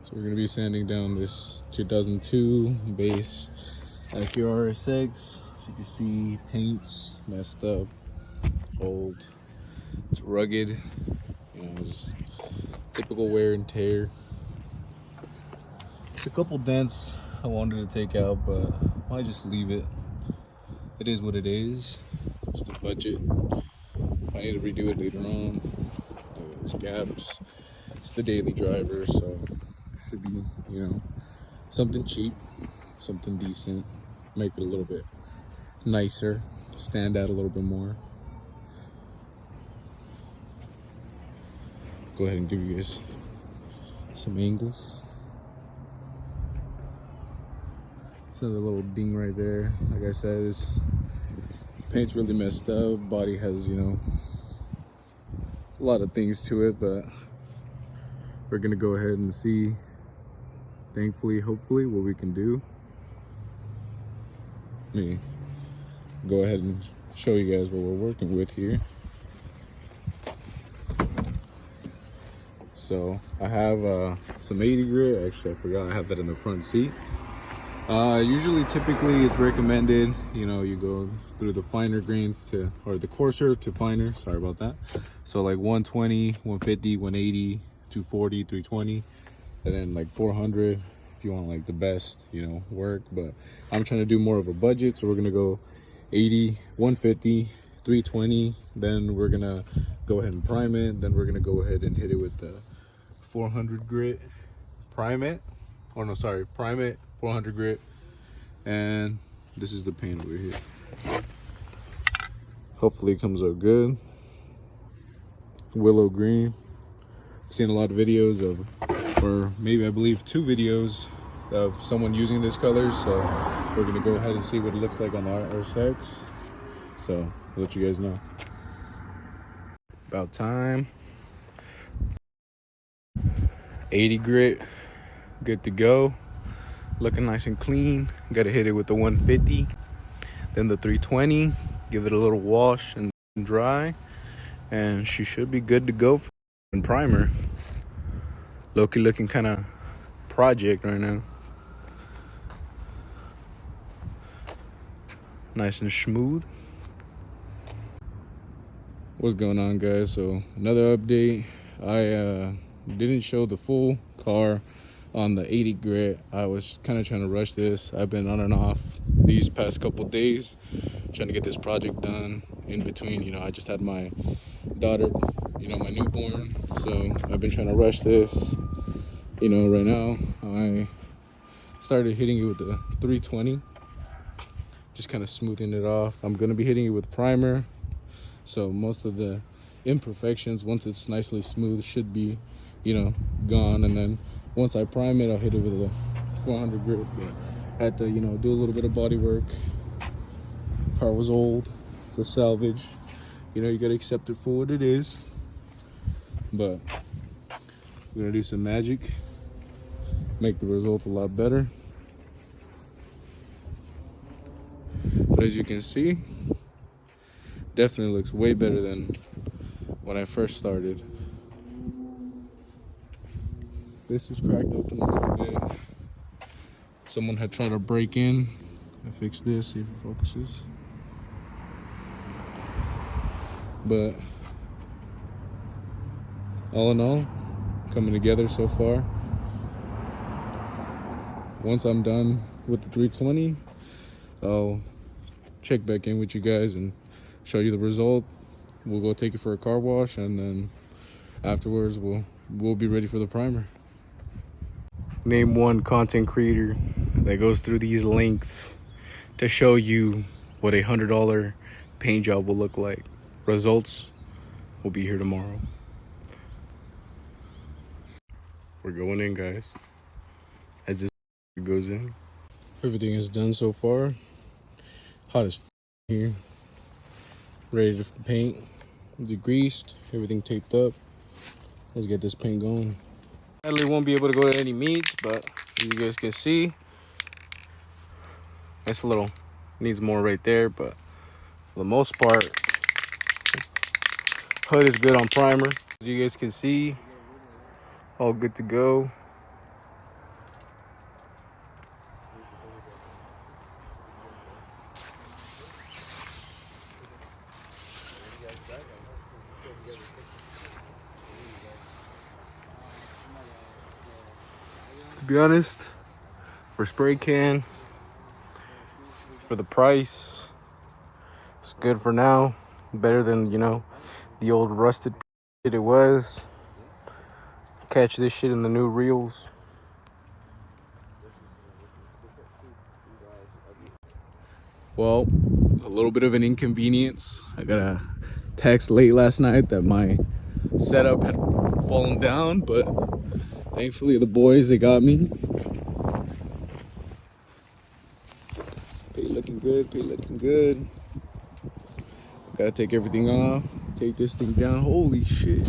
So we're gonna be sanding down this 2002 base Acura RSX. As you can see, paint's messed up, old, it's rugged, you know, it's typical wear and tear. It's a couple dents I wanted to take out, but I just leave it. It is what it is. It's the budget. If I need to redo it later on, there's gaps. It's the daily driver, so it should be, you know, something cheap, something decent, make it a little bit nicer, stand out a little bit more. Go ahead and give you guys some angles. It's another little ding right there. Like I said, this paint's really messed up. Body has, you know, a lot of things to it, but we're gonna go ahead and see, thankfully, hopefully, what we can do. Let me go ahead and show you guys what we're working with here. So I have some 80 grit. Actually, I forgot I have that in the front seat. Typically it's recommended, you know, you go through the finer grains to, or the coarser to finer, sorry about that. So like 120, 150, 180, 240, 320, and then like 400 if you want like the best, you know, work. But I'm trying to do more of a budget, so we're gonna go 80, 150, 320, then we're gonna go ahead and prime it, then we're gonna go ahead and hit it with the 400 grit, prime it, 400 grit, and this is the paint over here. Hopefully it comes out good. Willow green. I've seen a lot of videos of, or maybe I believe 2 videos of someone using this color, so we're gonna go ahead and see what it looks like on the RSX. So I'll let you guys know. About time. 80 grit, good to go. Looking nice and clean. Gotta hit it with the 150, then the 320, give it a little wash and dry, and she should be good to go for primer. Loki looking kind of project right now. Nice and smooth. What's going on, guys? So another update. I didn't show the full car on the 80 grit. I was kind of trying to rush this. I've been on and off these past couple days trying to get this project done. In between, you know, I just had my daughter, you know, my newborn, so I've been trying to rush this. You know, right now I started hitting it with the 320, just kind of smoothing it off. I'm gonna be hitting it with primer, so most of the imperfections, once it's nicely smooth, should be, you know, gone. And then once I prime it, I'll hit it with a 400 grit. But I had to, you know, do a little bit of body work. Car was old, it's a salvage. You know, you gotta accept it for what it is. But we're gonna do some magic, make the result a lot better. But as you can see, definitely looks way better than when I first started. This was cracked open a little bit. Someone had tried to break in. I fixed this, see if it focuses. But all in all, coming together so far. Once I'm done with the 320, I'll check back in with you guys and show you the result. We'll go take it for a car wash, and then afterwards we'll be ready for the primer. Name one content creator that goes through these lengths to show you what a $100 paint job will look like. Results will be here tomorrow. We're going in, guys. As this goes in, everything is done so far. Hot as here. Ready to paint. Degreased. Everything taped up. Let's get this paint going. Sadly, won't be able to go to any meets, but as you guys can see, it's a little needs more right there, but for the most part, hood is good on primer. As you guys can see, all good to go. be honest. For spray can, for the price, it's good for now. Better than, you know, the old rusted shit it was. Catch this shit in the new reels. Well, a little bit of an inconvenience. I got a text late last night that my setup had fallen down, but thankfully the boys, they got me. Pay looking good, pay looking good. Gotta take everything off, take this thing down. Holy shit.